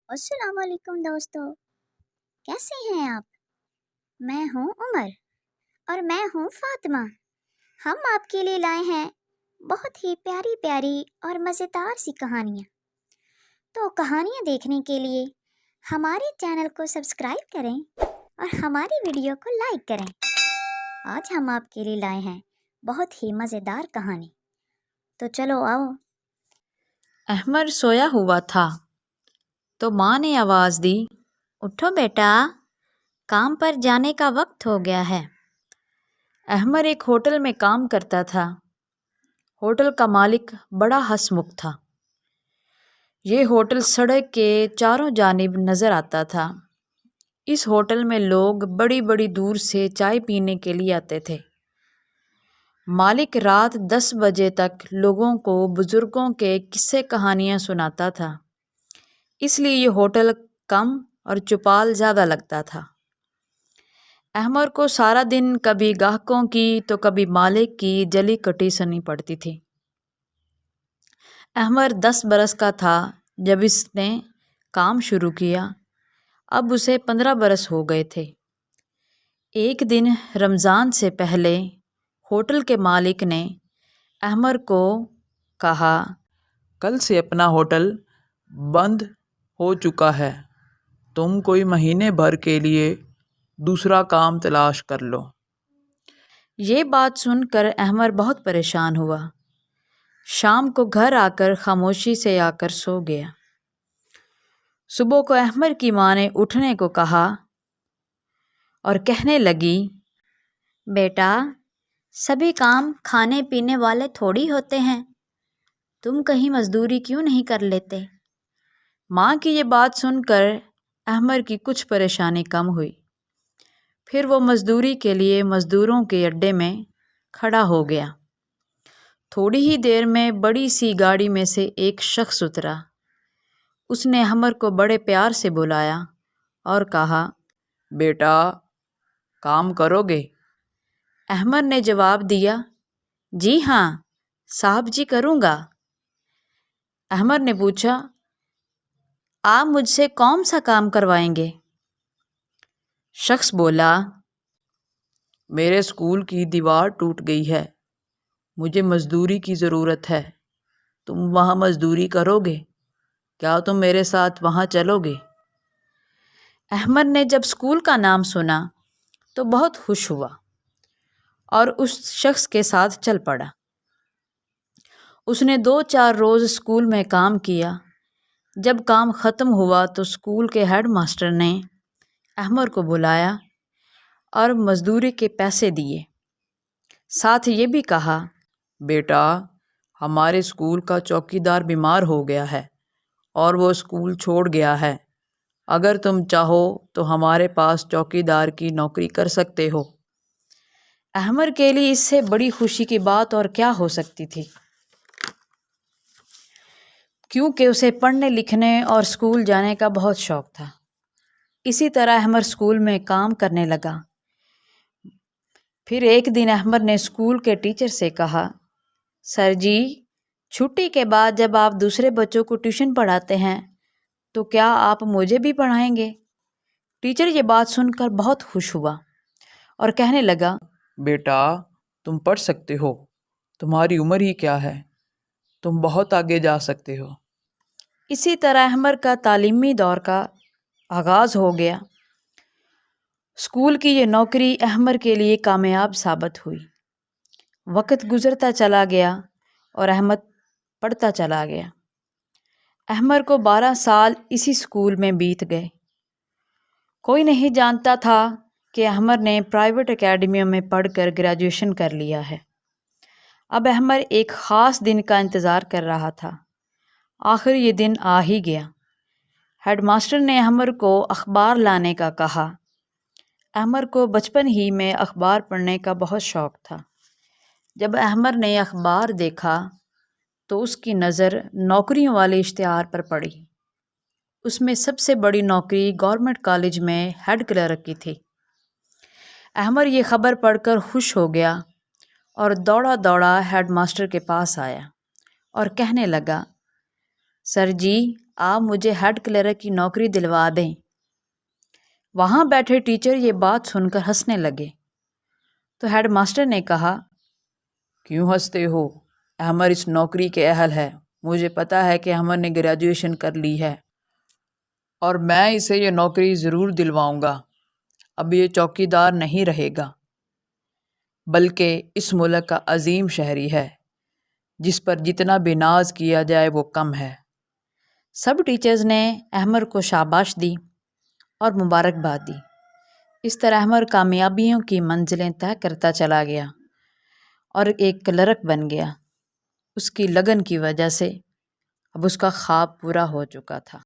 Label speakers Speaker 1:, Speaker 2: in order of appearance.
Speaker 1: السلام علیکم دوستو، کیسے ہیں آپ؟ میں ہوں عمر اور میں ہوں فاطمہ۔ ہم آپ کے لیے لائے ہیں بہت ہی پیاری پیاری اور مزیدار سی کہانیاں۔ تو کہانیاں دیکھنے کے لیے ہمارے چینل کو سبسکرائب کریں اور ہماری ویڈیو کو لائک کریں۔ آج ہم آپ کے لیے لائے ہیں بہت ہی مزیدار کہانی، تو چلو آؤ۔
Speaker 2: احمر سویا ہوا تھا تو ماں نے آواز دی، اٹھو بیٹا، کام پر جانے کا وقت ہو گیا ہے۔ احمر ایک ہوٹل میں کام کرتا تھا۔ ہوٹل کا مالک بڑا ہنسمکھ تھا۔ یہ ہوٹل سڑک کے چاروں جانب نظر آتا تھا۔ اس ہوٹل میں لوگ بڑی بڑی دور سے چائے پینے کے لیے آتے تھے۔ مالک رات 10 بجے تک لوگوں کو بزرگوں کے قصے کہانیاں سناتا تھا، اس لیے یہ ہوٹل کم اور چوپال زیادہ لگتا تھا۔ احمر کو سارا دن کبھی گاہکوں کی تو کبھی مالک کی جلی کٹی سننی پڑتی تھی۔ احمر 10 برس کا تھا جب اس نے کام شروع کیا، اب اسے 15 برس ہو گئے تھے۔ ایک دن رمضان سے پہلے ہوٹل کے مالک نے احمر کو کہا،
Speaker 3: کل سے اپنا ہوٹل بند ہو چکا ہے، تم کوئی مہینے بھر کے لیے دوسرا کام تلاش کر لو۔
Speaker 2: یہ بات سن کر احمر بہت پریشان ہوا۔ شام کو گھر آ کر خاموشی سے آ کر سو گیا۔ صبح کو احمر کی ماں نے اٹھنے کو کہا اور کہنے لگی، بیٹا، سبھی کام کھانے پینے والے تھوڑی ہوتے ہیں، تم کہیں مزدوری کیوں نہیں کر لیتے؟ ماں کی یہ بات سن کر احمر کی کچھ پریشانی کم ہوئی۔ پھر وہ مزدوری کے لیے مزدوروں کے اڈے میں کھڑا ہو گیا۔ تھوڑی ہی دیر میں بڑی سی گاڑی میں سے ایک شخص اترا۔ اس نے احمر کو بڑے پیار سے بلایا اور کہا،
Speaker 3: بیٹا، کام کرو گے؟
Speaker 2: احمر نے جواب دیا، جی ہاں صاحب جی، کروں گا۔ احمر نے پوچھا، آپ مجھ سے کون سا کام کروائیں گے؟ شخص بولا،
Speaker 3: میرے اسکول کی دیوار ٹوٹ گئی ہے، مجھے مزدوری کی ضرورت ہے، تم وہاں مزدوری کرو گے؟ کیا تم میرے ساتھ وہاں چلو گے؟
Speaker 2: احمر نے جب اسکول کا نام سنا تو بہت خوش ہوا اور اس شخص کے ساتھ چل پڑا۔ اس نے 2-4 روز اسکول میں کام کیا۔ جب کام ختم ہوا تو اسکول کے ہیڈ ماسٹر نے احمر کو بلایا اور مزدوری کے پیسے دیے۔ ساتھ یہ بھی کہا،
Speaker 3: بیٹا، ہمارے اسکول کا چوکیدار بیمار ہو گیا ہے اور وہ اسکول چھوڑ گیا ہے، اگر تم چاہو تو ہمارے پاس چوکیدار کی نوکری کر سکتے ہو۔
Speaker 2: احمر کے لیے اس سے بڑی خوشی کی بات اور کیا ہو سکتی تھی، کیونکہ اسے پڑھنے لکھنے اور اسکول جانے کا بہت شوق تھا۔ اسی طرح احمر اسکول میں کام کرنے لگا۔ پھر ایک دن احمر نے اسکول کے ٹیچر سے کہا، سر جی، چھٹی کے بعد جب آپ دوسرے بچوں کو ٹیوشن پڑھاتے ہیں تو کیا آپ مجھے بھی پڑھائیں گے؟ ٹیچر یہ بات سن کر بہت خوش ہوا اور کہنے لگا،
Speaker 3: بیٹا، تم پڑھ سکتے ہو، تمہاری عمر ہی کیا ہے، تم بہت آگے جا سکتے ہو۔
Speaker 2: اسی طرح احمر کا تعلیمی دور کا آغاز ہو گیا۔ اسکول کی یہ نوکری احمر کے لیے کامیاب ثابت ہوئی۔ وقت گزرتا چلا گیا اور احمر پڑھتا چلا گیا۔ احمر کو 12 سال اسی اسکول میں بیت گئے۔ کوئی نہیں جانتا تھا کہ احمر نے پرائیویٹ اکیڈمیوں میں پڑھ کر گریجویشن کر لیا ہے۔ اب احمر ایک خاص دن کا انتظار کر رہا تھا۔ آخر یہ دن آ ہی گیا۔ ہیڈ ماسٹر نے احمر کو اخبار لانے کا کہا۔ احمر کو بچپن ہی میں اخبار پڑھنے کا بہت شوق تھا۔ جب احمر نے اخبار دیکھا تو اس کی نظر نوکریوں والے اشتہار پر پڑی۔ اس میں سب سے بڑی نوکری گورنمنٹ کالج میں ہیڈ کلرک کی تھی۔ احمر یہ خبر پڑھ کر خوش ہو گیا اور دوڑا دوڑا ہیڈ ماسٹر کے پاس آیا اور کہنے لگا، سر جی، آپ مجھے ہیڈ کلرک کی نوکری دلوا دیں۔ وہاں بیٹھے ٹیچر یہ بات سن کر ہنسنے لگے تو ہیڈ ماسٹر نے کہا،
Speaker 3: کیوں ہنستے ہو؟ احمر اس نوکری کے اہل ہے۔ مجھے پتہ ہے کہ احمر نے گریجویشن کر لی ہے اور میں اسے یہ نوکری ضرور دلواؤں گا۔ اب یہ چوکی دار نہیں رہے گا بلکہ اس ملک کا عظیم شہری ہے جس پر جتنا بھی ناز کیا جائے وہ کم ہے۔
Speaker 2: سب ٹیچرز نے احمر کو شاباش دی اور مبارکباد دی۔ اس طرح احمر کامیابیوں کی منزلیں طے کرتا چلا گیا اور ایک کلرک بن گیا۔ اس کی لگن کی وجہ سے اب اس کا خواب پورا ہو چکا تھا۔